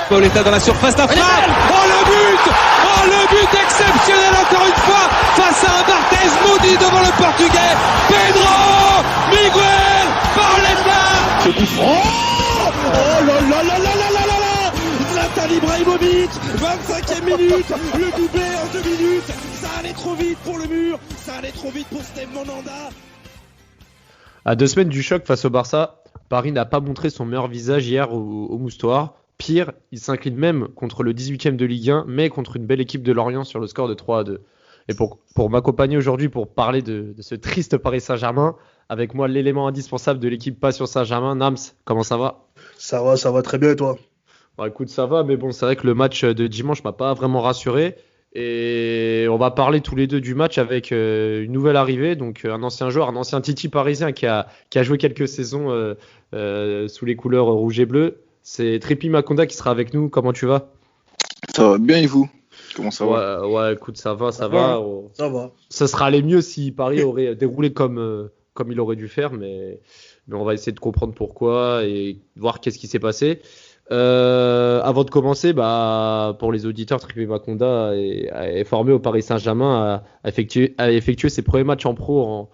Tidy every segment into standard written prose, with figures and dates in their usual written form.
Pauletta dans la surface d'affaire. Oh le but exceptionnel encore une fois face à un Barthez maudit devant le Portugais. Pedro Miguel Pauletta. Ce coup franc. Oh là là là là là là là là. Zlatan Ibrahimovic, 25e minute, le doublé en 2 minutes. Ça allait trop vite pour le mur, ça allait trop vite pour Steve Monanda. À 2 semaines du choc face au Barça, Paris n'a pas montré son meilleur visage hier au Moustoir. Pire, il s'incline même contre le 18e de Ligue 1, mais contre une belle équipe de Lorient sur le score de 3-2. Et pour m'accompagner aujourd'hui pour parler de ce triste Paris Saint-Germain, avec moi l'élément indispensable de l'équipe Passion Saint-Germain, Nams, comment ça va ? Ça va très bien et toi ? Bon, écoute, ça va, mais bon, c'est vrai que le match de dimanche m'a pas vraiment rassuré. Et on va parler tous les deux du match avec une nouvelle arrivée, donc un ancien joueur, un ancien Titi parisien qui a joué quelques saisons sous les couleurs rouge et bleu. C'est Tripi Makonda qui sera avec nous. Comment tu vas ? Ça va bien et vous ? Comment ça va ? Ouais, écoute, ça va. Ça va. Ça serait allé mieux si Paris aurait déroulé comme il aurait dû faire, mais on va essayer de comprendre pourquoi et voir qu'est-ce qui s'est passé. Avant de commencer, pour les auditeurs, Tripi Makonda est formé au Paris Saint-Germain, a effectué ses premiers matchs en pro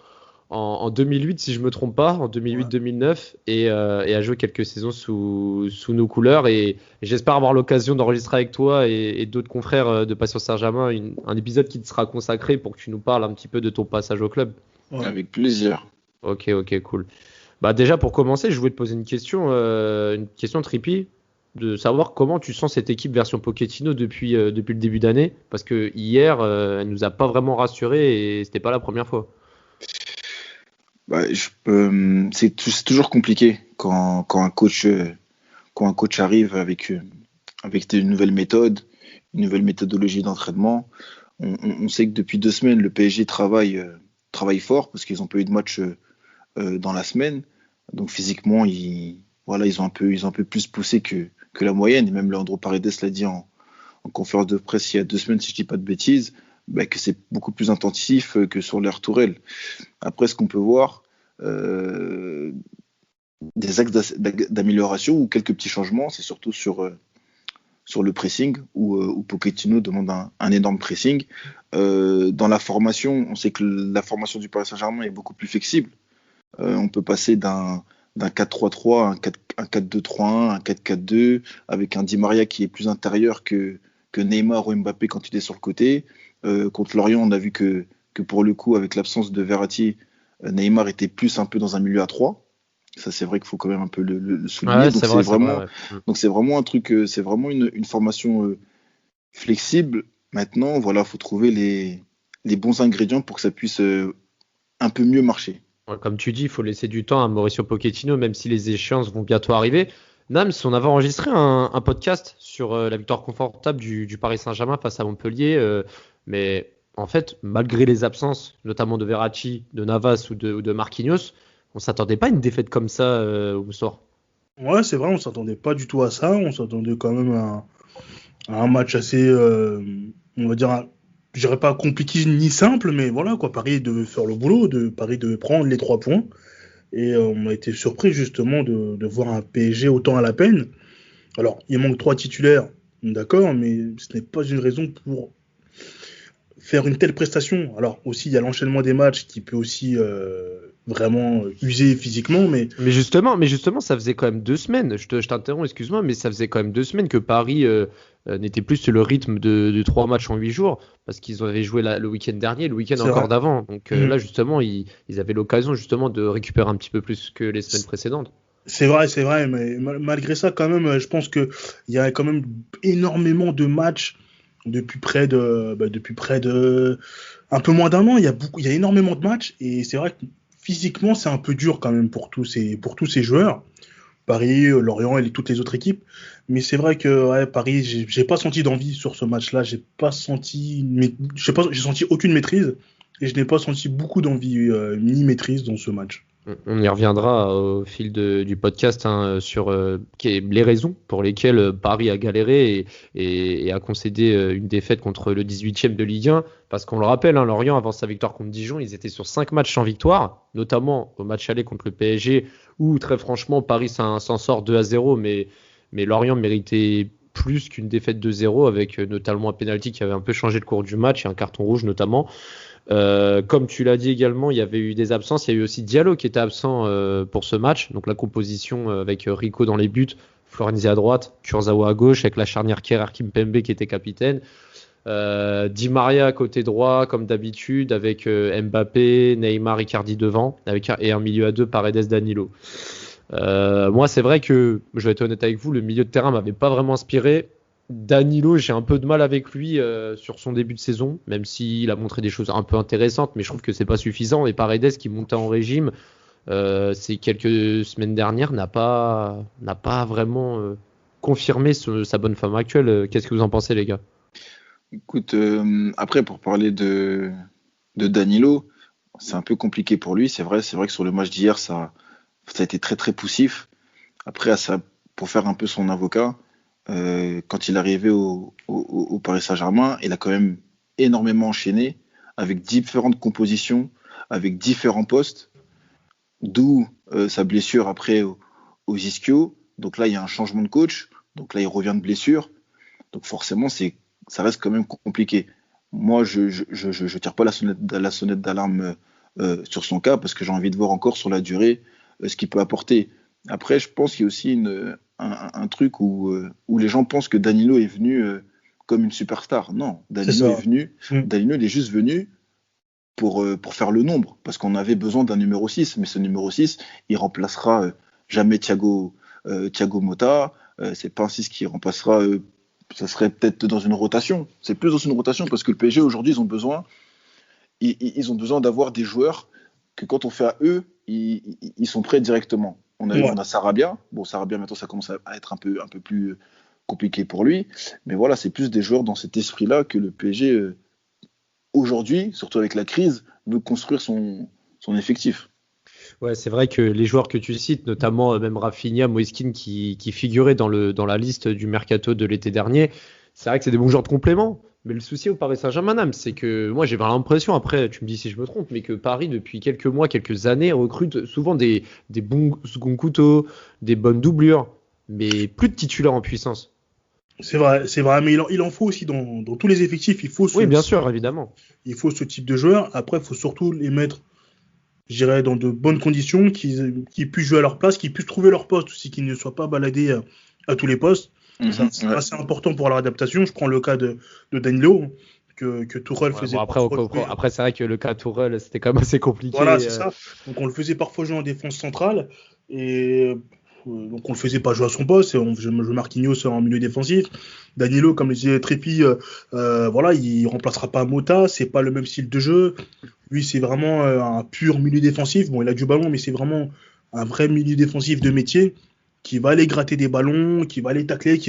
en 2008, si je me trompe pas, en 2008-2009, et a joué quelques saisons sous nos couleurs. Et j'espère avoir l'occasion d'enregistrer avec toi et d'autres confrères de Passion Saint-Germain un épisode qui te sera consacré pour que tu nous parles un petit peu de ton passage au club. Ouais. Avec plaisir. Ok, cool. Déjà, pour commencer, je voulais te poser une question Tripi, de savoir comment tu sens cette équipe version Pochettino depuis le début d'année, parce que hier, elle nous a pas vraiment rassurés et c'était pas la première fois. C'est toujours compliqué quand un coach arrive avec une nouvelle méthode, une nouvelle méthodologie d'entraînement. On sait que depuis 2 semaines, le PSG travaille fort parce qu'ils n'ont pas eu de match dans la semaine. Donc physiquement, ils ont un peu plus poussé que la moyenne. Et même Leandro Paredes l'a dit en conférence de presse il y a 2 semaines, si je ne dis pas de bêtises, que c'est beaucoup plus intensif que sur l'ère Tourelle. Après, ce qu'on peut voir, des axes d'amélioration ou quelques petits changements, c'est surtout sur le pressing, où Pochettino demande un énorme pressing. Dans la formation, on sait que la formation du Paris Saint-Germain est beaucoup plus flexible. On peut passer d'un 4-3-3 à un 4-2-3-1, un 4-4-2, avec un Di Maria qui est plus intérieur que Neymar ou Mbappé quand il est sur le côté. Contre Lorient, on a vu que pour le coup, avec l'absence de Verratti, Neymar était plus un peu dans un milieu à 3. Ça, c'est vrai qu'il faut quand même un peu le souligner. Ouais, donc c'est vraiment un truc, c'est vraiment une formation flexible. Maintenant, voilà, faut trouver les bons ingrédients pour que ça puisse un peu mieux marcher. Ouais, comme tu dis, il faut laisser du temps à Mauricio Pochettino, même si les échéances vont bientôt arriver. Nams, on avait enregistré un podcast sur la victoire confortable du Paris Saint-Germain face à Montpellier, mais en fait, malgré les absences, notamment de Verratti, de Navas ou de Marquinhos, on s'attendait pas à une défaite comme ça au soir. Ouais, c'est vrai, on s'attendait pas du tout à ça. On s'attendait quand même à un match assez, on va dire, je dirais pas compliqué ni simple, mais voilà quoi. Paris devait faire le boulot, Paris devait prendre les 3 points. Et on a été surpris justement de voir un PSG autant à la peine. Alors, il manque 3 titulaires, d'accord, mais ce n'est pas une raison pour faire une telle prestation. Alors aussi, il y a l'enchaînement des matchs qui peut aussi vraiment user physiquement. Mais justement, ça faisait quand même 2 semaines, je t'interromps, excuse-moi, mais ça faisait quand même 2 semaines que Paris n'était plus sur le rythme de 3 matchs en 8 jours, parce qu'ils avaient joué le week-end dernier, le week-end encore d'avant. Donc là, justement, ils avaient l'occasion justement de récupérer un petit peu plus que les semaines précédentes. C'est vrai, mais malgré ça, quand même, je pense qu'il y a quand même énormément de matchs depuis près de un peu moins d'1 an. Il y a énormément de matchs, et c'est vrai que physiquement, c'est un peu dur quand même pour tous ces joueurs. Paris, Lorient et toutes les autres équipes. Mais c'est vrai que Paris, j'ai pas senti d'envie sur ce match-là. J'ai senti aucune maîtrise, et je n'ai pas senti beaucoup d'envie ni maîtrise dans ce match. On y reviendra au fil du podcast sur les raisons pour lesquelles Paris a galéré et a concédé une défaite contre le 18e de Ligue 1. Parce qu'on le rappelle, Lorient, avant sa victoire contre Dijon, ils étaient sur 5 matchs sans victoire, notamment au match aller contre le PSG, où très franchement, Paris s'en sort 2-0, mais Lorient méritait plus qu'une défaite 2-0, avec notamment un penalty qui avait un peu changé le cours du match et un carton rouge notamment. Comme tu l'as dit également, il y avait eu des absences. Il y a eu aussi Diallo qui était absent pour ce match. Donc la composition avec Rico dans les buts, Florenzi à droite, Kurzawa à gauche, avec la charnière Kerrer-Kimpembe qui était capitaine. Di Maria côté droit comme d'habitude, avec Mbappé, Neymar, Icardi devant, et un milieu à deux, Paredes, Danilo. Moi, c'est vrai que, je vais être honnête avec vous, le milieu de terrain m'avait pas vraiment inspiré. Danilo, j'ai un peu de mal avec lui sur son début de saison, même s'il a montré des choses un peu intéressantes, mais je trouve que c'est pas suffisant. Et Paredes, qui montait en régime ces quelques semaines dernières, n'a pas vraiment confirmé sa bonne forme actuelle. Qu'est-ce que vous en pensez, les gars? Écoute, après, pour parler de Danilo, c'est un peu compliqué pour lui. C'est vrai que sur le match d'hier, ça a été très très poussif. Après, pour faire un peu son avocat, quand il est arrivé au Paris Saint-Germain, il a quand même énormément enchaîné avec différentes compositions, avec différents postes, d'où sa blessure après au Ischio. Donc là, il y a un changement de coach. Donc là, il revient de blessure. Donc forcément, ça reste quand même compliqué. Moi, je tire pas la sonnette d'alarme sur son cas parce que j'ai envie de voir encore sur la durée ce qu'il peut apporter. Après, je pense qu'il y a aussi un truc où les gens pensent que Danilo est venu comme une superstar. Non, Danilo il est juste venu pour faire le nombre, parce qu'on avait besoin d'un numéro 6, mais ce numéro 6, il remplacera jamais Thiago Motta, c'est pas un 6 qui remplacera, ça serait peut-être dans une rotation, c'est plus dans une rotation, parce que le PSG aujourd'hui, ils ont besoin d'avoir des joueurs que quand on fait à eux, ils sont prêts directement. On a Sarabia. Bon, Sarabia, maintenant, ça commence à être un peu plus compliqué pour lui. Mais voilà, c'est plus des joueurs dans cet esprit-là que le PSG, aujourd'hui, surtout avec la crise, veut construire son effectif. Ouais, c'est vrai que les joueurs que tu cites, notamment même Rafinha, Moiskin, qui figuraient dans la liste du mercato de l'été dernier, c'est vrai que c'est des bons joueurs de complément. Mais le souci au Paris Saint-Germain, c'est que moi j'ai l'impression, après tu me dis si je me trompe, mais que Paris depuis quelques mois, quelques années recrute souvent des bons seconds couteaux, des bonnes doublures, mais plus de titulaires en puissance. C'est vrai, mais il en faut aussi dans tous les effectifs. Oui, bien sûr, évidemment. Il faut ce type de joueurs. Après, il faut surtout les mettre, je dirais, dans de bonnes conditions, qu'ils puissent jouer à leur place, qu'ils puissent trouver leur poste aussi, qu'ils ne soient pas baladés à tous les postes. C'est assez important pour leur adaptation. Je prends le cas de Danilo, que Tourelle faisait parfois jouer. Après, c'est vrai que le cas Tourelle, c'était quand même assez compliqué. Voilà, c'est ça. Donc, on le faisait parfois jouer en défense centrale. Et donc, on le faisait pas jouer à son poste. Je Marquinhos en milieu défensif. Danilo, comme le disait Trépi, il remplacera pas Mota. C'est pas le même style de jeu. Lui, c'est vraiment un pur milieu défensif. Bon, il a du ballon, mais c'est vraiment un vrai milieu défensif de métier, qui va aller gratter des ballons, qui va aller tacler,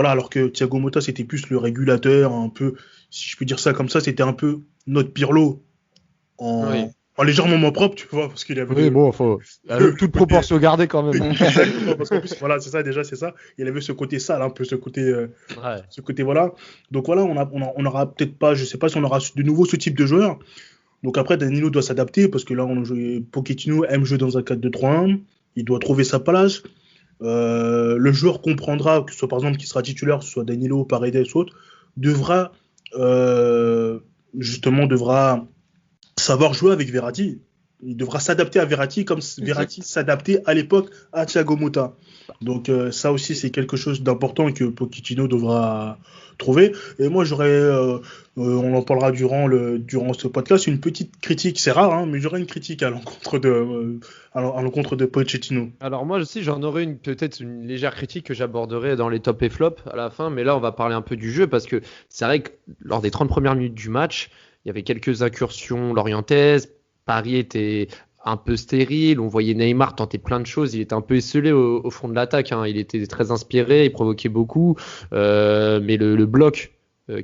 alors que Thiago Motta, c'était plus le régulateur, un peu, si je peux dire ça comme ça, c'était un peu notre Pirlo en légèrement moins propre, tu vois, parce qu'il avait... Oui, bon, faut toute proportion gardée quand même. Parce qu'en plus, voilà, c'est ça. Il avait ce côté sale, un peu ce côté, voilà. Donc voilà, on aura peut-être pas, je sais pas si on aura de nouveau ce type de joueur. Donc après, Danilo doit s'adapter, parce que là, Pochettino aime jouer dans un 4-2-3-1, il doit trouver sa place. Le joueur comprendra, que ce soit par exemple qui sera titulaire, que ce soit Danilo, Paredes ou autre, devra savoir jouer avec Verratti. Il devra s'adapter à Verratti comme Verratti s'adaptait à l'époque à Thiago Motta. Donc ça aussi, c'est quelque chose d'important que Pochettino devra trouver. Et moi, on en parlera durant ce podcast, une petite critique, c'est rare, mais j'aurais une critique à l'encontre de Pochettino. Alors moi aussi, j'en aurais peut-être une légère critique que j'aborderai dans les top et flop à la fin, mais là, on va parler un peu du jeu, parce que c'est vrai que lors des 30 premières minutes du match, il y avait quelques incursions lorientaises, Paris était un peu stérile, on voyait Neymar tenter plein de choses, il était un peu esselé au fond de l'attaque, il était très inspiré, il provoquait beaucoup, mais le bloc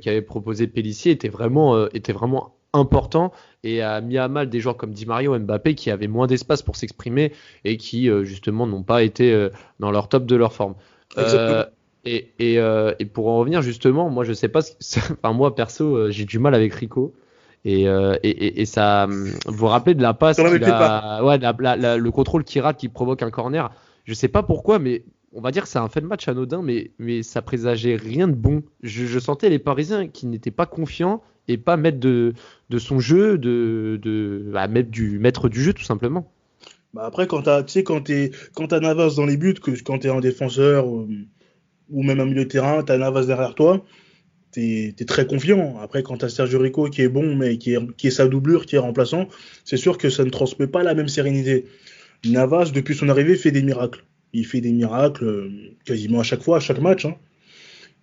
qu'avait proposé Pélissier était vraiment important et a mis à mal des joueurs comme Di Maria ou Mbappé qui avaient moins d'espace pour s'exprimer et qui justement n'ont pas été dans leur top de leur forme. Et pour en revenir justement, moi je sais pas, enfin moi perso j'ai du mal avec Rico et ça, vous vous rappelez de la passe T'en avais qu'il peut-être a, ouais, le contrôle qu'il rate qui provoque un corner. Je sais pas pourquoi, mais on va dire que c'est un fait de match anodin, mais ça présageait rien de bon. Je sentais les Parisiens qui n'étaient pas confiants et pas maîtres de son jeu, maître du jeu tout simplement. Bah après, quand t'as Navas dans les buts, quand t'es un défenseur ou même un milieu de terrain, t'as Navas derrière toi, t'es très confiant. Après, quand t'as Sergio Rico qui est bon, mais qui est sa doublure, qui est remplaçant, c'est sûr que ça ne transmet pas la même sérénité. Navas, depuis son arrivée, fait des miracles. Il fait des miracles quasiment à chaque fois, à chaque match. Hein.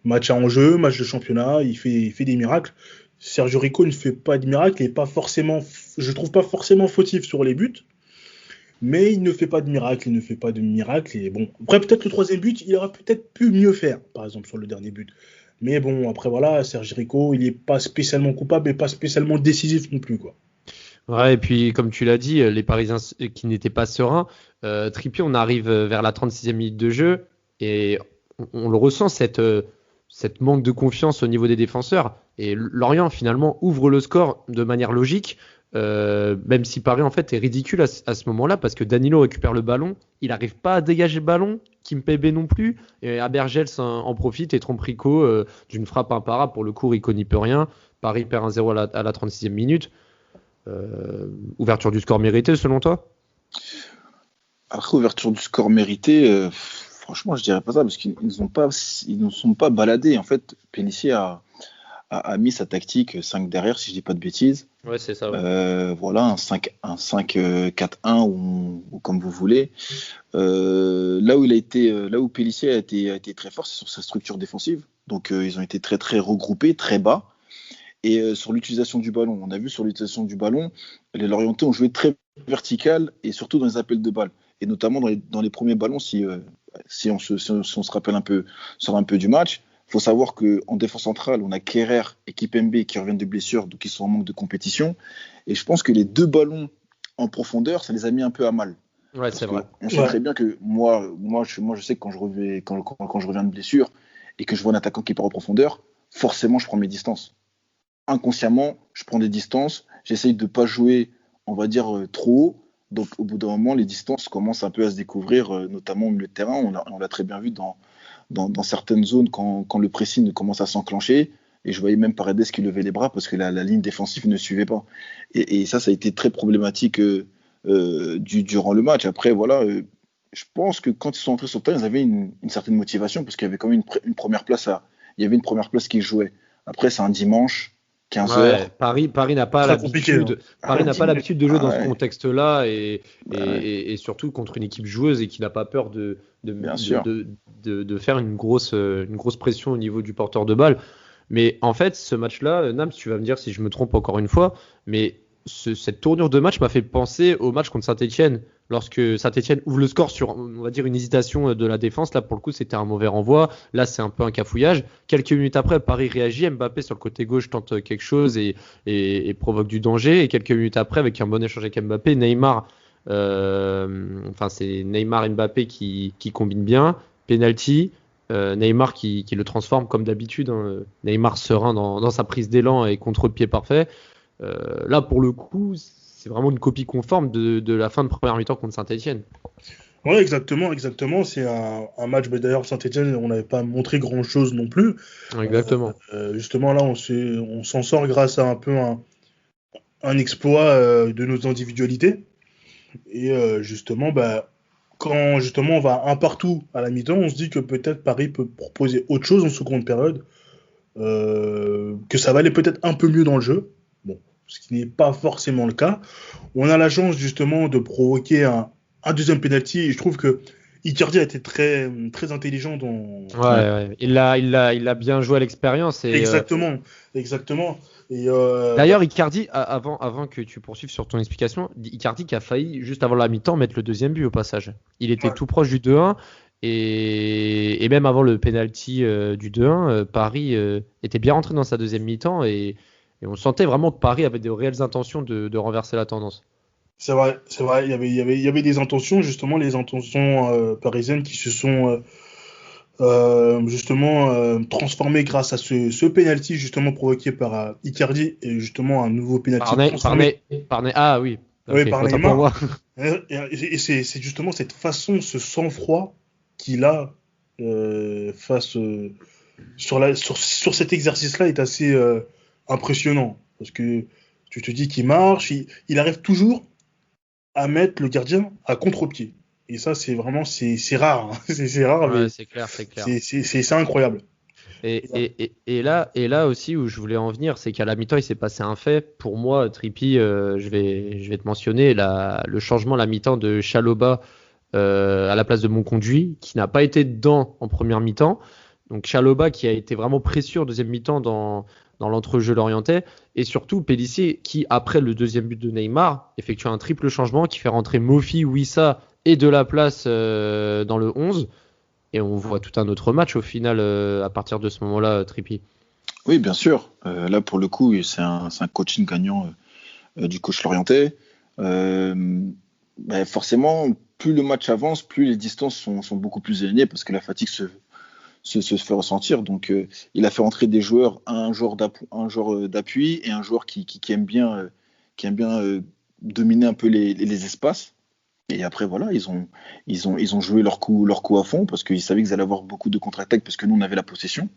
Match à enjeu, match de championnat, il fait des miracles. Sergio Rico ne fait pas de miracles, je trouve pas forcément fautif sur les buts. Mais il ne fait pas de miracle, Et bon, après, peut-être le troisième but, il aurait peut-être pu mieux faire, par exemple, sur le dernier but. Mais bon, après, voilà, Sergio Rico, il n'est pas spécialement coupable et pas spécialement décisif non plus, quoi. Ouais, et puis comme tu l'as dit, les Parisiens qui n'étaient pas sereins, Trippier, on arrive vers la 36e minute de jeu et on le ressent, cette manque de confiance au niveau des défenseurs. Et Lorient, finalement, ouvre le score de manière logique. Même si Paris en fait est ridicule à ce moment-là parce que Danilo récupère le ballon, il n'arrive pas à dégager le ballon, Kimpembe non plus, et Abergels en profite et trompe Rico d'une frappe imparable. Pour le coup, Rico n'y peut rien. Paris perd 1-0 à la 36e minute. Ouverture du score méritée selon toi? Après, ouverture du score méritée, franchement, je dirais pas ça parce qu'ils ne sont pas baladés. En fait, Pélissier a mis sa tactique 5 derrière, si je dis pas de bêtises. Ouais, c'est ça. Ouais. Voilà, un 5-4-1 ou comme vous voulez. Là où Pélissier a été très fort, c'est sur sa structure défensive. Donc ils ont été très très regroupés, très bas. Et sur l'utilisation du ballon, on a vu sur l'utilisation du ballon, les Lorientais ont joué très vertical et surtout dans les appels de balles. Et notamment dans les premiers ballons, si on se rappelle un peu du match. Il faut savoir qu'en défense centrale, on a Kerrer et Kimpembe qui reviennent de blessures, donc ils sont en manque de compétition. Et je pense que les deux ballons en profondeur, ça les a mis un peu à mal. Ouais, c'est vrai. On sait très bien que moi, je sais que quand je reviens de blessure et que je vois un attaquant qui part en profondeur, forcément, je prends mes distances. Inconsciemment, je prends des distances. J'essaye de ne pas jouer, on va dire, trop haut. Donc, au bout d'un moment, les distances commencent un peu à se découvrir, notamment au milieu de terrain. On l'a très bien vu dans certaines zones quand le pressing commence à s'enclencher. Et je voyais même Paredes qui levait les bras parce que la ligne défensive ne suivait pas. Et ça a été très problématique durant le match. Après, voilà, je pense que quand ils sont entrés sur le terrain, ils avaient une certaine motivation parce qu'il y avait quand même une première place il y avait une première place qui jouait. Après, c'est un dimanche. 15 heures. Paris n'a pas l'habitude. Paris n'a pas l'habitude de jouer dans ce contexte-là et surtout contre une équipe joueuse et qui n'a pas peur de faire une grosse pression au niveau du porteur de balle. Mais en fait, ce match-là, Nams, tu vas me dire si je me trompe encore une fois, mais cette tournure de match m'a fait penser au match contre Saint-Etienne. Lorsque Saint-Etienne ouvre le score sur, on va dire, une hésitation de la défense, là pour le coup c'était un mauvais renvoi, là c'est un peu un cafouillage. Quelques minutes après, Paris réagit, Mbappé sur le côté gauche tente quelque chose et provoque du danger. Et quelques minutes après, avec un bon échange avec Mbappé, Neymar, c'est Neymar et Mbappé qui combinent bien, penalty. Neymar qui le transforme comme d'habitude, hein. Neymar serein dans sa prise d'élan et contre-pied parfait. Là pour le coup c'est vraiment une copie conforme de la fin de première mi-temps contre Saint-Etienne. Oui, exactement. C'est un match, mais d'ailleurs Saint-Etienne, on n'avait pas montré grand-chose non plus. Exactement. Justement là, on s'en sort grâce à un peu un exploit de nos individualités. Et justement, quand justement on va un partout à la mi-temps, on se dit que peut-être Paris peut proposer autre chose en seconde période, que ça va aller peut-être un peu mieux dans le jeu. Bon, ce qui n'est pas forcément le cas. On a la chance justement de provoquer un deuxième penalty et je trouve que Icardi a été très, très intelligent dans... Ouais. Il a bien joué à l'expérience. Et, exactement. Et d'ailleurs, Icardi, avant que tu poursuives sur ton explication, Icardi qui a failli, juste avant la mi-temps, mettre le deuxième but au passage. Il était tout proche du 2-1 et même avant le penalty du 2-1, Paris était bien rentré dans sa deuxième mi-temps et Et on sentait vraiment que Paris avait des réelles intentions de renverser la tendance. C'est vrai. Il y avait des intentions, justement, les intentions parisiennes qui se sont justement transformées grâce à ce penalty justement provoqué par Icardi et justement un nouveau penalty transformé. Ah oui. Oui, Ok, par autant Neymar. pour moi. Et c'est justement cette façon, ce sang-froid qu'il a face sur cet exercice-là est assez impressionnant. Parce que tu te dis qu'il marche, il arrive toujours à mettre le gardien à contre-pied. Et ça, c'est vraiment, c'est rare. Hein. C'est rare, Ouais, mais c'est clair. c'est incroyable. Et là aussi où je voulais en venir, c'est qu'à la mi-temps, il s'est passé un fait. Pour moi, Trippi, je vais te mentionner le changement à la mi-temps de Chalobah à la place de Monconduit, qui n'a pas été dedans en première mi-temps. Donc Chalobah qui a été vraiment précieux en deuxième mi-temps dans l'entrejeu lorientais. Et surtout Pélissier qui, après le deuxième but de Neymar, effectue un triple changement qui fait rentrer Mofi, Wissa et de la place dans le 11. Et on voit tout un autre match au final à partir de ce moment-là, Trippi. Oui, bien sûr. Là, pour le coup, c'est un coaching gagnant du coach Lorientais. Forcément, plus le match avance, plus les distances sont beaucoup plus éloignées parce que la fatigue se fait ressentir. Donc, il a fait entrer des joueurs, un joueur d'appui et un joueur qui aime bien, dominer un peu les espaces. Et après, voilà, ils ont joué leur coup à fond parce qu'ils savaient qu'ils allaient avoir beaucoup de contre-attaques parce que nous, on avait la possession.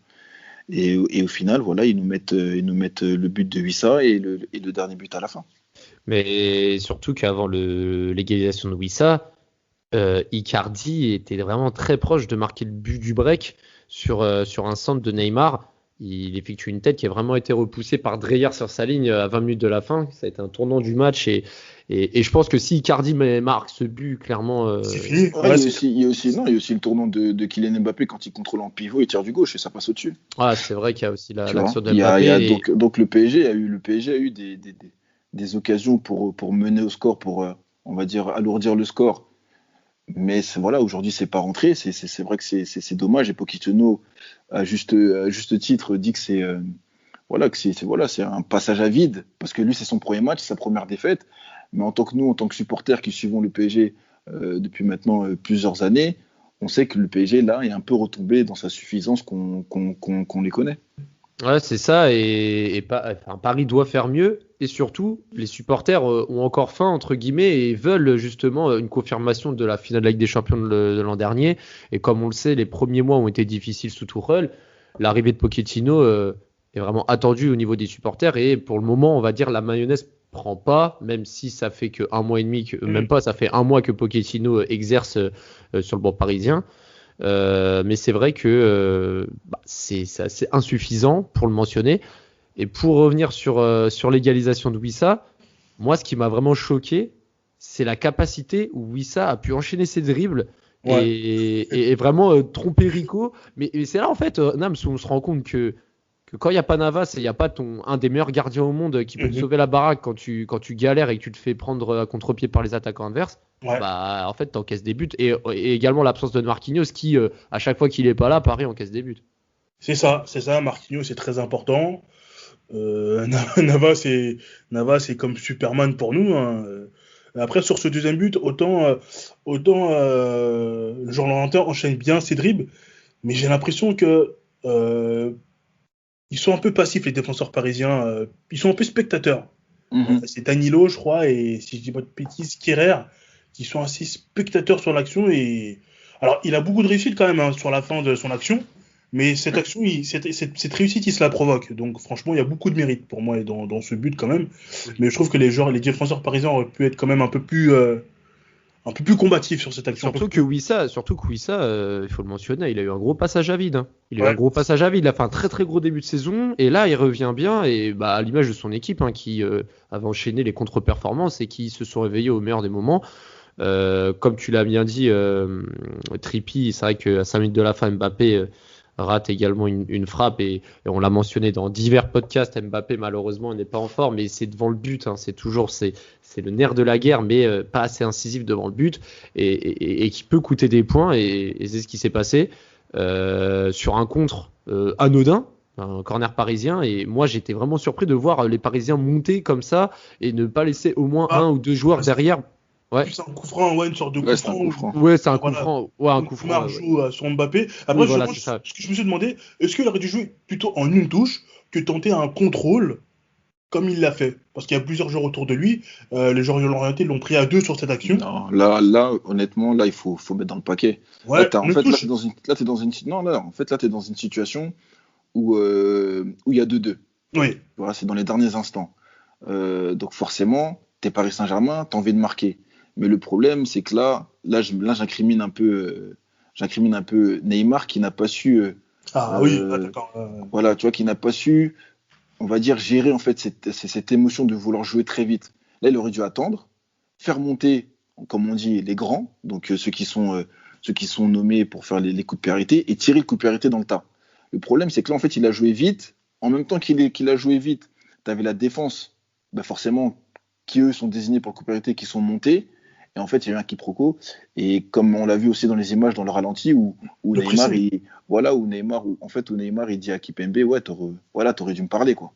Et au final, voilà, ils nous mettent le but de Wissa et le dernier but à la fin. Mais surtout qu'avant l'égalisation de Wissa, Icardi était vraiment très proche de marquer le but du break sur un centre de Neymar. Il effectue une tête qui a vraiment été repoussée par Dreyer sur sa ligne à 20 minutes de la fin. Ça a été un tournant du match et je pense que si Icardi marque ce but, clairement. C'est fini. Ouais, il y a aussi le tournant de Kylian Mbappé quand il contrôle en pivot et tire du gauche et ça passe au-dessus. Ah, c'est vrai qu'il y a aussi Tu l'action vois, de Mbappé. donc le PSG a eu des occasions pour mener au score, pour on va dire alourdir le score. Mais voilà, aujourd'hui c'est pas rentré. C'est vrai que c'est dommage. Et Pochettino, à juste titre, dit que c'est un passage à vide parce que lui c'est son premier match, sa première défaite. Mais en tant que supporters qui suivons le PSG depuis maintenant plusieurs années, on sait que le PSG là est un peu retombé dans sa suffisance qu'on les connaît. Ouais, c'est ça. Paris doit faire mieux. Et surtout, les supporters ont encore faim, entre guillemets, et veulent justement une confirmation de la finale de la Ligue des Champions de l'an dernier. Et comme on le sait, les premiers mois ont été difficiles sous Tuchel. L'arrivée de Pochettino est vraiment attendue au niveau des supporters. Et pour le moment, on va dire la mayonnaise prend pas, même si ça fait que un mois et demi, même pas, ça fait un mois que Pochettino exerce sur le banc parisien. Mais c'est vrai que c'est assez insuffisant pour le mentionner. Et pour revenir sur l'égalisation de Wissa, moi ce qui m'a vraiment choqué, c'est la capacité où Wissa a pu enchaîner ses dribbles et vraiment tromper Rico. Mais c'est là en fait, Nams, où on se rend compte que quand il n'y a pas Navas et il n'y a pas un des meilleurs gardiens au monde qui peut te sauver la baraque quand tu galères et que tu te fais prendre à contre-pied par les attaquants adverses, en fait, tu encaisses des buts. Et également l'absence de Marquinhos qui, à chaque fois qu'il n'est pas là, Paris encaisse des buts. C'est ça. Marquinhos, c'est très important. Navas, c'est comme Superman pour nous. Hein. Après, sur ce deuxième but, autant Jean Laurentin enchaîne bien ses dribbles, mais j'ai l'impression que ils sont un peu passifs, les défenseurs parisiens. Ils sont un peu spectateurs. C'est Danilo, je crois, et si je dis pas de bêtises, Kerrer, qui sont assez spectateurs sur l'action. Alors, il a beaucoup de réussite quand même sur la fin de son action, mais cette action, cette réussite, il se la provoque. Donc, franchement, il y a beaucoup de mérite pour moi dans ce but quand même. Mais je trouve que les défenseurs parisiens auraient pu être quand même un peu plus combatifs sur cette action. Surtout que Wissa, il faut le mentionner, il a eu un gros passage à vide. Il a fait un très très gros début de saison et là il revient bien et à l'image de son équipe qui avait enchaîné les contre-performances et qui se sont réveillés au meilleur des moments. Comme tu l'as bien dit, Trippi, c'est vrai qu'à 5 minutes de la fin, Mbappé rate également une frappe et on l'a mentionné dans divers podcasts. Mbappé malheureusement n'est pas en forme, mais c'est devant le but. C'est le nerf de la guerre, mais pas assez incisif devant le but et qui peut coûter des points et c'est ce qui s'est passé sur un contre anodin. un corner parisien. Et moi, j'étais vraiment surpris de voir les Parisiens monter comme ça et ne pas laisser au moins un ou deux joueurs derrière. Ouais. C'est un coup franc, une sorte de coup c'est un franc. coup franc. Ouais, c'est un coup franc. Ouais, un coup franc. Neymar joue sur Mbappé. Après, Oui, je me suis demandé, est-ce qu'il aurait dû jouer plutôt en une touche que tenter un contrôle comme il l'a fait? Parce qu'il y a plusieurs joueurs autour de lui. Les joueurs l'orienté l'ont pris à 2 sur cette action. Non, là, honnêtement, là, il faut mettre dans le paquet. Ouais, là, t'es dans une situation où il y a 2-2. Oui. Voilà, c'est dans les derniers instants. Donc forcément, t'es Paris Saint-Germain, t'as envie de marquer. Mais le problème, c'est que là, j'incrimine un peu Neymar qui n'a pas su. D'accord. Voilà, tu vois, qui n'a pas su, on va dire, gérer en fait cette émotion de vouloir jouer très vite. Là, il aurait dû attendre, faire monter, comme on dit, les grands, donc ceux qui sont nommés pour faire les coups de priorité, et tirer le coup de priorité dans le tas. Le problème, c'est que là, en fait, il a joué vite. En même temps qu'il a joué vite, tu avais la défense, forcément, qui eux sont désignés pour le coup de priorité, qui sont montés. Et en fait, il y a eu un quiproquo. Et comme on l'a vu aussi dans les images, dans le ralenti, où Neymar, il dit à Kipembe, ouais, t'aurais dû me parler, quoi.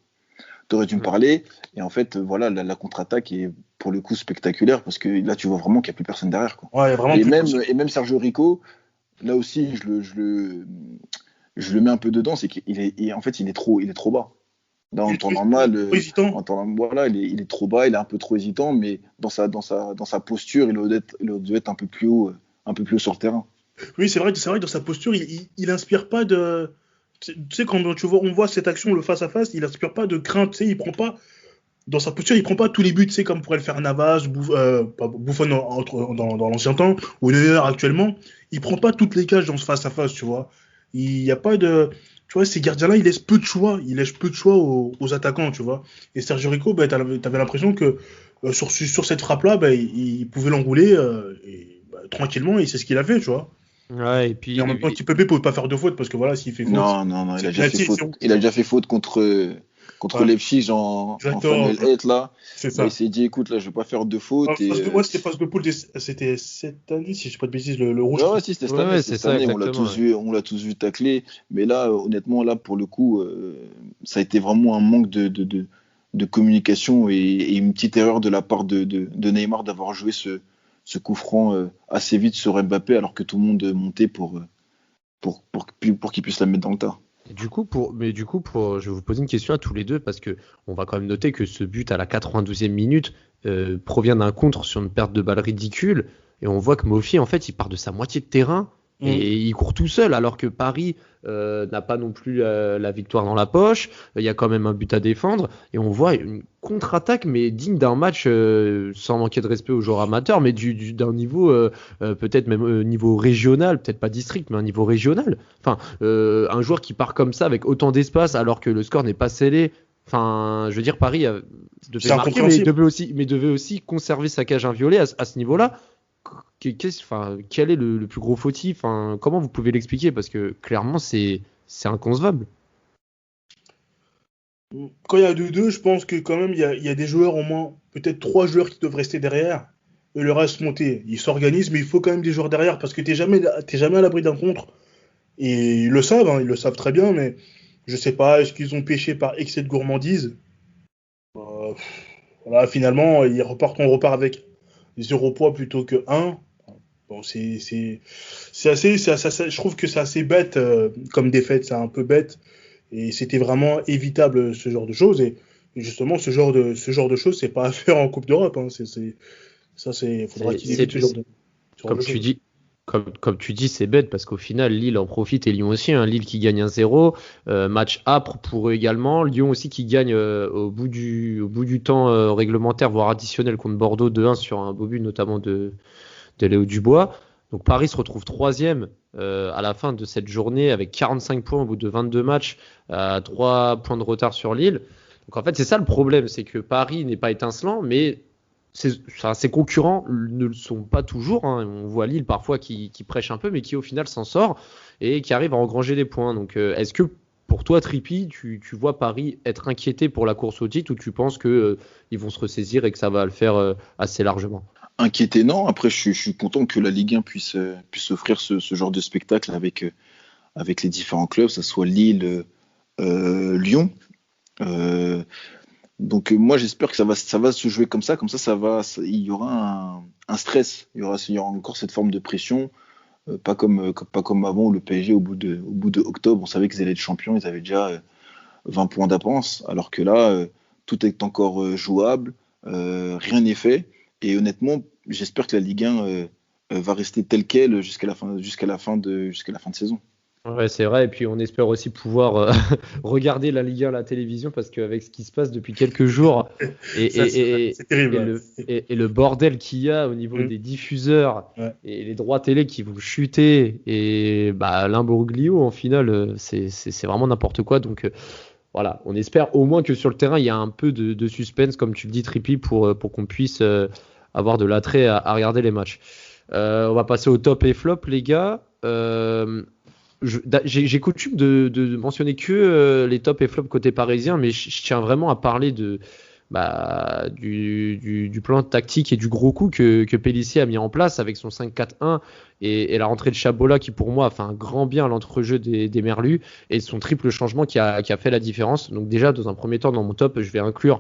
T'aurais dû me parler. Et en fait, voilà, la contre-attaque est pour le coup spectaculaire, parce que là, tu vois vraiment qu'il n'y a plus personne derrière, quoi. Ouais, vraiment et même Sergio Rico, là aussi, je le mets un peu dedans, c'est qu'il est trop bas. Là, en temps normal, il est trop bas, il est un peu trop hésitant, mais dans sa posture, il aurait dû être un peu plus haut sur le terrain. Oui, c'est vrai que dans sa posture, il inspire pas de. Tu sais, quand on voit cette action, le face à face, il inspire pas de crainte. Tu sais, il prend pas. Dans sa posture, il prend pas tous les buts, tu sais, comme pourrait le faire Navas, Buffon dans l'ancien temps, ou Neuer actuellement. Il prend pas toutes les cages dans ce face à face, tu vois. Il y a pas de. Tu vois, ces gardiens-là, ils laissent peu de choix. Ils laissent peu de choix aux attaquants, tu vois. Et Sergio Rico, t'avais l'impression que sur cette frappe-là, il pouvait l'enrouler tranquillement, et c'est ce qu'il a fait, tu vois. Ouais, et puis. Et en même temps, Kipembe ne pouvait pas faire de faute, parce que voilà, s'il fait faute. Non, il a déjà fait faute. Il a déjà fait faute contre Leipzig en fameux hate, là. C'est ça. Il s'est dit, écoute, là, je vais pas faire de faute. Moi, c'était phase de poule, c'était cette année, si je dis pas de bêtises, le rouge. Ouais, si, c'était cette année. C'est ça, on l'a tous vu tacler. Mais là, honnêtement, là, pour le coup, ça a été vraiment un manque de communication et une petite erreur de la part de Neymar d'avoir joué ce coup franc assez vite sur Mbappé, alors que tout le monde montait pour qu'il puisse la mettre dans le tas. Du coup, je vais vous poser une question à tous les deux, parce que on va quand même noter que ce but à la 92e minute provient d'un contre sur une perte de balle ridicule, et on voit que Mofi, en fait, il part de sa moitié de terrain et il court tout seul, alors que Paris n'a pas non plus la victoire dans la poche. Il y a quand même un but à défendre, et on voit une contre-attaque, mais digne d'un match, sans manquer de respect aux joueurs amateurs, mais d'un niveau peut-être même niveau régional, peut-être pas district, mais un niveau régional. Enfin, un joueur qui part comme ça avec autant d'espace alors que le score n'est pas scellé. Enfin, je veux dire, Paris devait marquer, mais devait aussi conserver sa cage inviolée à ce niveau-là. Quel est le plus gros fautif? Comment vous pouvez l'expliquer? Parce que clairement, c'est inconcevable. Quand il y a 2-2, je pense que quand même, il y a des joueurs, au moins, peut-être 3 joueurs qui doivent rester derrière et le reste monter. Ils s'organisent, mais il faut quand même des joueurs derrière, parce que t'es jamais à l'abri d'un contre. Et ils le savent très bien, mais je sais pas, est-ce qu'ils ont péché par excès de gourmandise? Voilà, finalement, on repart avec 0 points plutôt que 1. Bon, c'est assez, je trouve que c'est assez bête comme défaite, c'est un peu bête, et c'était vraiment évitable ce genre de choses, et justement ce genre de choses, c'est pas à faire en Coupe d'Europe, hein. Faudra qu'il évite ce genre de comme choses. tu dis. Comme tu dis, c'est bête, parce qu'au final, Lille en profite, et Lyon aussi. Lille qui gagne 1-0, match âpre pour eux également. Lyon aussi qui gagne au bout du temps réglementaire, voire additionnel, contre Bordeaux 2-1 sur un beau but, notamment de Léo Dubois. Donc Paris se retrouve 3e à la fin de cette journée avec 45 points au bout de 22 matchs, 3 points de retard sur Lille. Donc en fait, c'est ça le problème, c'est que Paris n'est pas étincelant, mais ses concurrents ne le sont pas toujours. On voit Lille parfois qui prêche un peu, mais qui au final s'en sort et qui arrive à engranger des points. Donc est-ce que pour toi, Trippi, tu vois Paris être inquiété pour la course au titre, ou tu penses qu'ils vont se ressaisir et que ça va le faire assez largement? Inquiété, non. Après, je suis content que la Ligue 1 puisse offrir ce genre de spectacle avec les différents clubs, que ce soit Lille, Lyon. Donc moi j'espère que ça va se jouer comme ça il y aura un stress, il y aura encore cette forme de pression, pas comme avant où le PSG au bout de octobre, on savait qu'ils allaient être champions, ils avaient déjà 20 points d'avance, alors que là tout est encore jouable, rien n'est fait, et honnêtement j'espère que la Ligue 1 va rester telle quelle jusqu'à la fin de saison. Ouais, c'est vrai. Et puis, on espère aussi pouvoir regarder la Ligue 1 à la télévision parce qu'avec ce qui se passe depuis quelques jours C'est terrible. et le bordel qu'il y a au niveau des diffuseurs et les droits télé qui vont chuter et l'imbroglio en finale, c'est vraiment n'importe quoi. Donc, voilà, on espère au moins que sur le terrain, il y a un peu de suspense, comme tu le dis, Trippi, pour qu'on puisse avoir de l'attrait à regarder les matchs. On va passer au top et flop, les gars. J'ai coutume de mentionner que les tops et flops côté parisien, mais je tiens vraiment à parler du plan tactique et du gros coup que Pellissier a mis en place avec son 5-4-1 et la rentrée de Chabola qui pour moi a fait un grand bien à l'entrejeu des Merlus et son triple changement qui a fait la différence. Donc déjà dans un premier temps dans mon top je vais inclure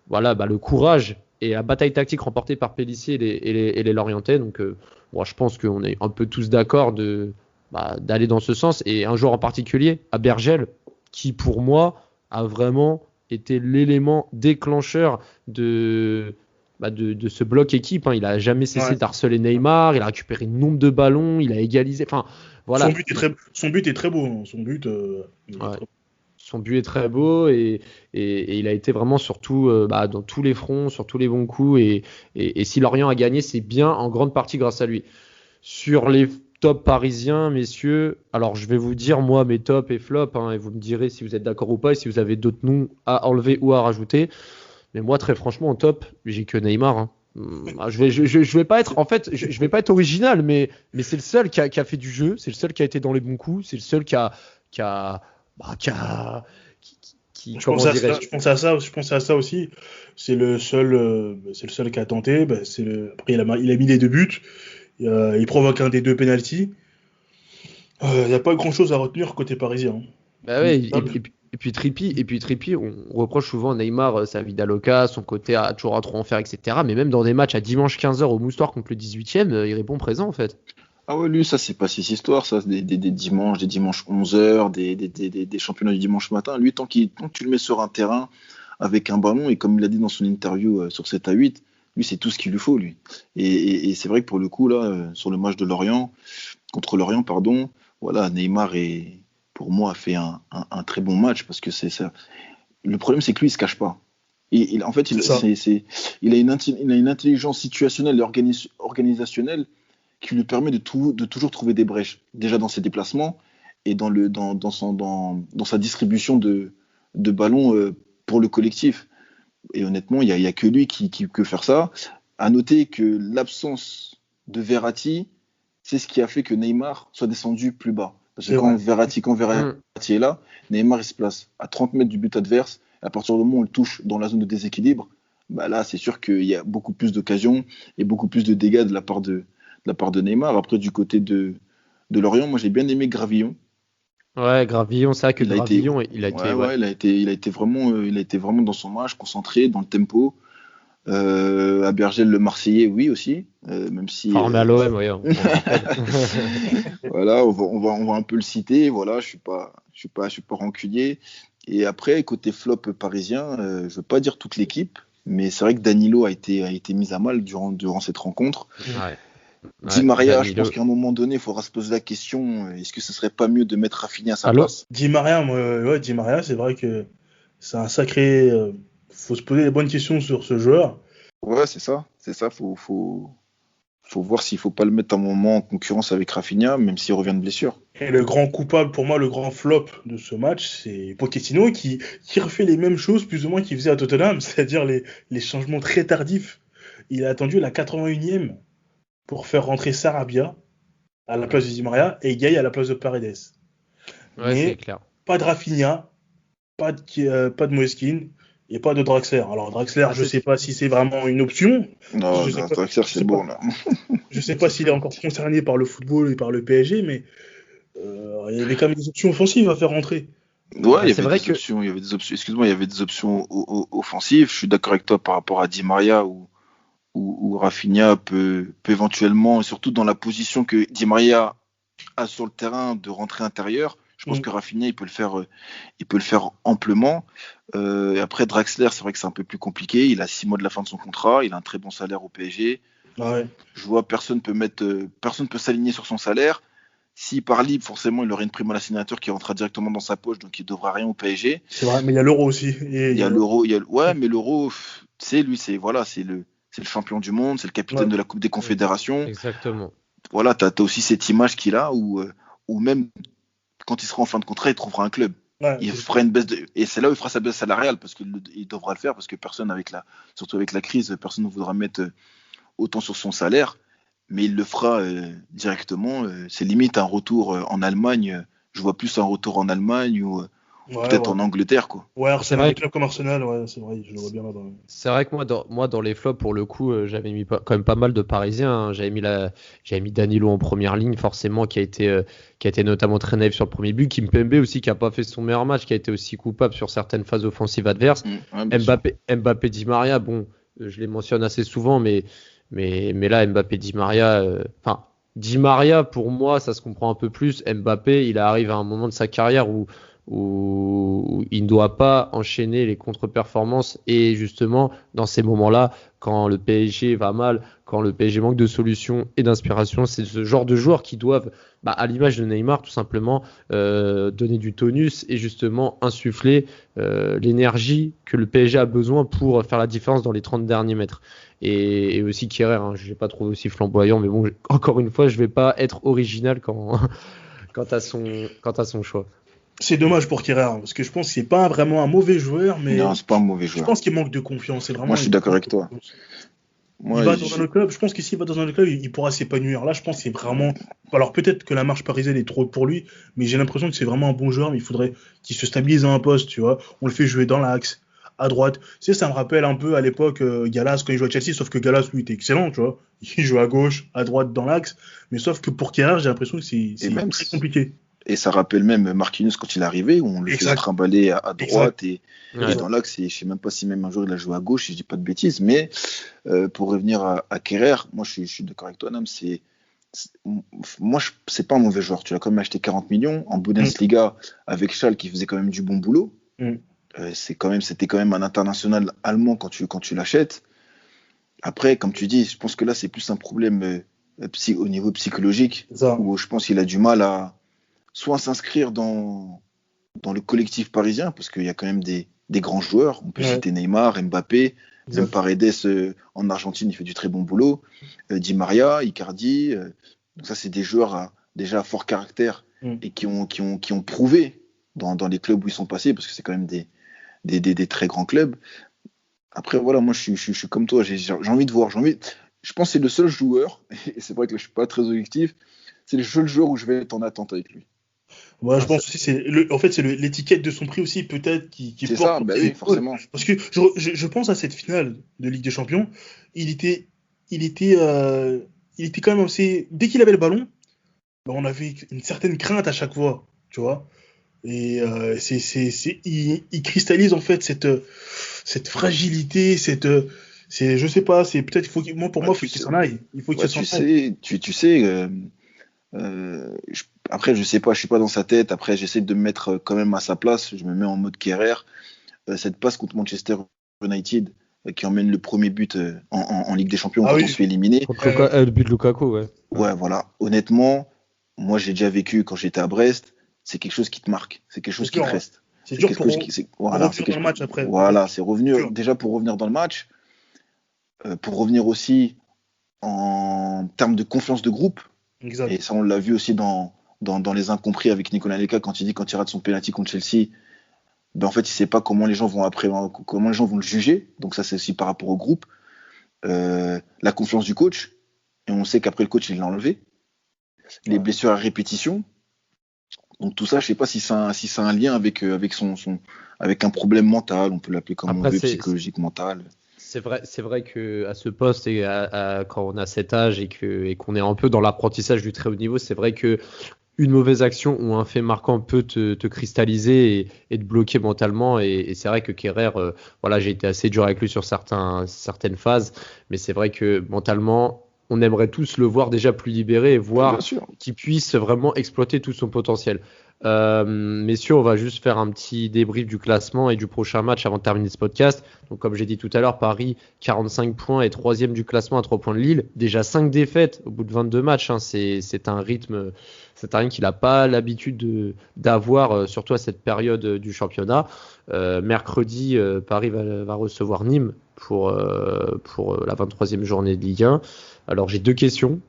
le courage et la bataille tactique remportée par Pellissier et les Lorientais. Donc je pense qu'on est un peu tous d'accord d'aller dans ce sens, et un joueur en particulier, Abergel, qui pour moi a vraiment été l'élément déclencheur de ce bloc équipe. Il a jamais cessé d'harceler Neymar, il a récupéré nombre de ballons, il a égalisé. Enfin, voilà. Son but est très beau. Hein. Son but est très beau et il a été vraiment surtout dans tous les fronts, sur tous les bons coups. Et si Lorient a gagné, c'est bien en grande partie grâce à lui. Sur les top parisien, messieurs. Alors, je vais vous dire, moi, mes tops et flops, et vous me direz si vous êtes d'accord ou pas, et si vous avez d'autres noms à enlever ou à rajouter. Mais moi, très franchement, en top, j'ai que Neymar. Je vais pas être, en fait, je vais pas être original, mais c'est le seul qui a fait du jeu, c'est le seul qui a été dans les bons coups, c'est le seul qui a je pensais à ça aussi. C'est le seul qui a tenté. Après, il a mis les 2 buts. Il provoque un des 2 pénaltys. Il n'y a pas grand chose à retenir côté parisien. Et puis Trippi, on reproche souvent à Neymar sa vida loca, son côté à toujours à trop en faire, etc. Mais même dans des matchs à dimanche 15h au Moustoir contre le 18e, il répond présent en fait. Ah ouais, lui, ça c'est pas ses histoires, ça, des dimanches 11h, des championnats du dimanche matin. Lui, tant que tu le mets sur un terrain avec un ballon, et comme il a dit dans son interview sur 7-8, lui, c'est tout ce qu'il lui faut, lui. Et c'est vrai que pour le coup, là, sur le match de contre Lorient, voilà, Neymar, pour moi, a fait un très bon match, parce que c'est ça. Le problème, c'est que lui, il se cache pas. En fait, il a une intelligence situationnelle et organisationnelle qui lui permet de toujours trouver des brèches, déjà dans ses déplacements et dans sa distribution de ballons pour le collectif. Et honnêtement, il y a que lui qui peut faire ça. À noter que l'absence de Verratti, c'est ce qui a fait que Neymar soit descendu plus bas. Parce que quand Verratti est là, Neymar il se place à 30 mètres du but adverse. À partir du moment où il touche dans la zone de déséquilibre, là c'est sûr qu'il y a beaucoup plus d'occasions et beaucoup plus de dégâts de la part de Neymar. Après, du côté de Lorient, moi j'ai bien aimé Gravillon. Ouais, Gravillon, c'est vrai que Gravillon, il a été vraiment dans son match, concentré, dans le tempo. Abergel, le Marseillais, oui aussi, même si. Formé à l'OM, oui. Voilà, on va un peu le citer. Voilà, je suis pas rancunier. Et après, côté flop parisien, je veux pas dire toute l'équipe, mais c'est vrai que Danilo a été mis à mal durant cette rencontre. Ouais. Di Maria, je pense qu'à un moment donné, il faudra se poser la question, est-ce que ce serait pas mieux de mettre Rafinha à sa place? Di Maria, c'est vrai que c'est un sacré. Faut se poser les bonnes questions sur ce joueur. Ouais, c'est ça. Faut voir s'il faut pas le mettre un moment en concurrence avec Rafinha, même s'il revient de blessure. Et le grand coupable, pour moi, le grand flop de ce match, c'est Pochettino qui refait les mêmes choses plus ou moins qu'il faisait à Tottenham, c'est-à-dire les changements très tardifs. Il a attendu la 81e pour faire rentrer Sarabia à la place de Di Maria et Gueye à la place de Paredes. Ouais, c'est clair. Pas de Rafinha, pas de Moeskin et pas de Draxler. Alors Draxler, je sais pas si c'est vraiment une option. Non, Draxler, c'est bon là. Je sais pas s'il est encore concerné par le football et par le PSG, mais il y avait quand même des options offensives à faire rentrer. Ouais, C'est vrai que il y avait des options, excuse-moi, il y avait des options offensives. Je suis d'accord avec toi par rapport à Di Maria ou Rafinha peut éventuellement, et surtout dans la position que Di Maria a sur le terrain de rentrer intérieur. Je pense Mm. que Rafinha, il peut le faire amplement. Et après, Draxler, c'est vrai que c'est un peu plus compliqué. Il a 6 mois de la fin de son contrat. Il a un très bon salaire au PSG. Ouais. Je vois personne peut s'aligner sur son salaire. S'il part libre, forcément, il aurait une prime à la signature qui rentrera directement dans sa poche, donc il ne devra rien au PSG. C'est vrai, mais il y a l'Euro aussi. Et Il y a l'Euro, ouais, mais l'Euro, tu sais, lui, c'est le champion du monde, c'est le capitaine ouais. de la Coupe des Confédérations. exactement. Voilà, t'as aussi cette image qu'il a où même quand il sera en fin de contrat, il trouvera un club. Ouais, Il c'est ça. fera une baisse et c'est là où il fera sa baisse salariale parce qu'il devra le faire parce que surtout avec la crise, personne ne voudra mettre autant sur son salaire, mais il le fera directement. C'est limite un retour en Allemagne. Je vois plus un retour en Allemagne ou Ouais, peut-être ouais. en Angleterre, quoi. Ouais, C'est Arsenal, vrai un club comme Arsenal, ouais, c'est vrai, je le vois bien là-bas. C'est vrai que moi, dans les flops, pour le coup, j'avais mis quand même pas mal de Parisiens, hein. J'avais mis Danilo en première ligne, forcément, qui a été notamment très naïf sur le premier but. Kimpembe aussi, qui a pas fait son meilleur match, qui a été aussi coupable sur certaines phases offensives adverses. Ouais, bien sûr. Mbappé Di Maria, bon, je les mentionne assez souvent, mais là, Mbappé Di Maria, enfin, Di Maria, pour moi, ça se comprend un peu plus. Mbappé, il arrive à un moment de sa carrière où il ne doit pas enchaîner les contre-performances. Et justement, dans ces moments-là, quand le PSG va mal, quand le PSG manque de solutions et d'inspiration, c'est ce genre de joueurs qui doivent, à l'image de Neymar, tout simplement, donner du tonus et justement insuffler l'énergie que le PSG a besoin pour faire la différence dans les 30 derniers mètres. Et aussi Kehrer, hein, je ne l'ai pas trouvé aussi flamboyant, mais bon, encore une fois, je ne vais pas être original quant à son choix. C'est dommage pour Kehrer, hein, parce que je pense que c'est pas vraiment un mauvais joueur, mais Non, c'est pas un mauvais je joueur. pense qu'il manque de confiance. C'est vraiment Moi, je suis il d'accord manque avec de toi. confiance. Moi, Il va dans un autre club, je pense que s'il va dans un autre club, il pourra s'épanouir. Là, je pense que c'est vraiment. Alors peut-être que la marche parisienne est trop haute pour lui, mais j'ai l'impression que c'est vraiment un bon joueur, mais il faudrait qu'il se stabilise à un poste, tu vois. On le fait jouer dans l'axe, à droite. Tu sais, ça me rappelle un peu à l'époque Gallas quand il jouait à Chelsea, sauf que Gallas, lui, était excellent, tu vois. Il jouait à gauche, à droite, dans l'axe. Mais sauf que pour Kehrer, j'ai l'impression que et c'est même, très compliqué. et ça rappelle même Marquinhos quand il est arrivé, où on le faisait Exact. trimballer à droite et Ouais. dans l'axe. Et je sais même pas si même un jour il a joué à gauche, si je dis pas de bêtises. Mais pour revenir à Kehrer, moi je suis d'accord avec toi, Nam. C'est pas un mauvais joueur. Tu l'as quand même acheté 40 millions en Bundesliga avec Schalke qui faisait quand même du bon boulot. Mm. C'était quand même un international allemand quand tu l'achètes. Après, comme tu dis, je pense que là c'est plus un problème au niveau psychologique C'est ça. où je pense qu'il a du mal à soit s'inscrire dans le collectif parisien, parce qu'il y a quand même des grands joueurs. On peut Ouais. citer Neymar, Mbappé, même Exact. Paredes en Argentine, il fait du très bon boulot. Di Maria, Icardi. Donc ça, c'est des joueurs déjà à fort caractère Mm. et qui ont prouvé dans les clubs où ils sont passés, parce que c'est quand même des très grands clubs. Après, voilà, moi, je suis comme toi. J'ai envie de voir. Je pense que c'est le seul joueur, et c'est vrai que là, je suis pas très objectif, c'est le seul joueur où je vais être en attente avec lui. Ouais, je Ah, pense aussi en fait c'est l'étiquette de son prix aussi peut-être qui C'est porte ça, sur bah ses oui, épaules. forcément. Parce que je pense à cette finale de Ligue des Champions, il était il était quand même assez dès qu'il avait le ballon, on avait une certaine crainte à chaque fois, tu vois. Et il cristallise en fait cette fragilité, je sais pas, c'est peut-être pour moi il faut qu'il s'en aille, il faut qu'il Ouais, s'en tu aille. sais, tu sais. Après, je sais pas, je suis pas dans sa tête. Après, j'essaie de me mettre quand même à sa place. Je me mets en mode Kehrer. Cette passe contre Manchester United qui emmène le premier but en Ligue des Champions Ah quand oui. on se fait éliminer. Contre le but de Lukaku, ouais. Ouais, voilà. Honnêtement, moi, j'ai déjà vécu quand j'étais à Brest. C'est quelque chose qui te marque. C'est quelque chose C'est qui dur, te hein. reste. C'est dur quelque pour chose revenir dans le match après. Voilà, c'est revenu Dur. déjà pour revenir dans le match, pour revenir aussi en termes de confiance de groupe. Exact. Et ça, on l'a vu aussi dans les incompris avec Nicolas Anelka quand il dit quand il rate son penalty contre Chelsea, ben en fait, il sait pas comment les gens vont le juger. Donc ça, c'est aussi par rapport au groupe. La confiance du coach. Et on sait qu'après le coach, il l'a enlevé. Les blessures à répétition. Donc tout ça, je sais pas si ça a un lien avec avec un problème mental. On peut l'appeler comme on Après, veut, psychologique, mental. c'est vrai que à ce poste quand on a cet âge et qu'on est un peu dans l'apprentissage du très haut niveau, c'est vrai que une mauvaise action ou un fait marquant peut te cristalliser et te bloquer mentalement. Et c'est vrai que Kerrer, voilà, j'ai été assez dur avec lui sur certaines phases, mais c'est vrai que mentalement, on aimerait tous le voir déjà plus libéré et voir qu'il puisse vraiment exploiter tout son potentiel. Messieurs, on va juste faire un petit débrief du classement et du prochain match avant de terminer ce podcast. Donc, comme j'ai dit tout à l'heure, Paris 45 points et 3e du classement à 3 points de Lille. Déjà 5 défaites au bout de 22 matchs. Hein. C'est un rythme qu'il n'a pas l'habitude d'avoir, surtout à cette période du championnat. Mercredi, Paris va recevoir Nîmes pour la 23e journée de Ligue 1. Alors, j'ai 2 questions.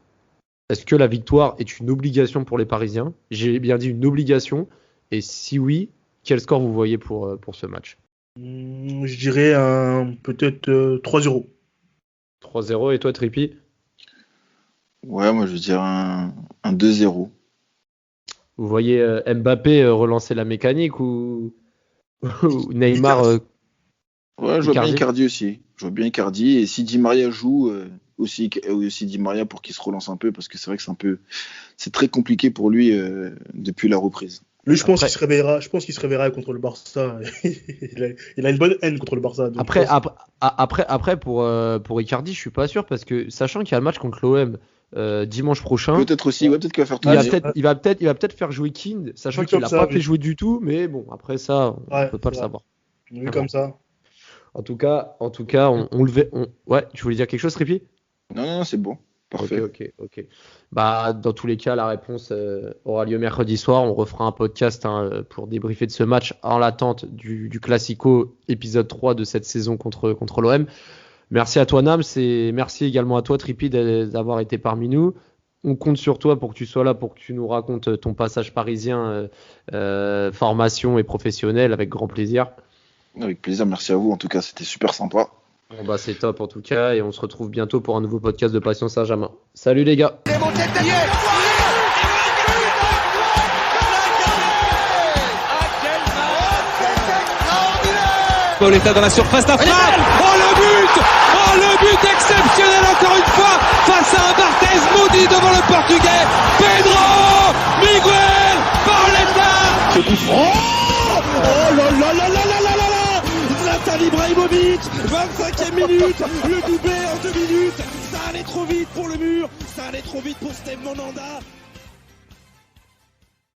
Est-ce que la victoire est une obligation pour les Parisiens ? J'ai bien dit une obligation. Et si oui, quel score vous voyez pour ce match ? Je dirais peut-être 3-0. 3-0. Et toi, Trippi ? Ouais, moi je veux dire un 2-0. Vous voyez Mbappé relancer la mécanique ou Neymar Ouais, je vois bien Icardi aussi. Je vois bien Icardi. Et si Di Maria joue, aussi Di Maria pour qu'il se relance un peu, parce que c'est vrai que c'est très compliqué pour lui depuis la reprise. Lui, je pense qu'il se réveillera. Je pense qu'il se réveillera contre le Barça. il a une bonne haine contre le Barça. Après pour Icardi, je suis pas sûr parce que sachant qu'il y a le match contre l'OM dimanche prochain. Peut-être aussi, peut-être qu'il va faire tourner. Il va peut-être faire jouer Kind, sachant qu'il l'a pas fait jouer du tout, mais bon, après ça, on peut pas le savoir. Oui, comme ça. En tout cas, on le fait. Ouais, tu voulais dire quelque chose, Ripi ? Non, c'est bon. Parfait. Ok. Bah, dans tous les cas, la réponse aura lieu mercredi soir. On refera un podcast pour débriefer de ce match en l'attente du Classico épisode 3 de cette saison contre l'OM. Merci à toi, Nams, et merci également à toi, Trippi, d'avoir été parmi nous. On compte sur toi pour que tu sois là, pour que tu nous racontes ton passage parisien, formation et professionnel, avec grand plaisir. Avec plaisir, merci à vous. En tout cas, c'était super sympa. Bon bah c'est top en tout cas, et on se retrouve bientôt pour un nouveau podcast de Passion Saint-Germain. Salut les gars. Pauletta dans la surface d'affaire. Oh le but exceptionnel encore une fois face à un Barthez maudit devant le Portugais. Pedro Miguel Pauletta. Ce coup franc. Oh là là là là là là là là. Zlatan Ibrahimovic, 25e minute, le doublé en 2 minutes. Ça allait trop vite pour le mur, ça allait trop vite pour Steve Monanda.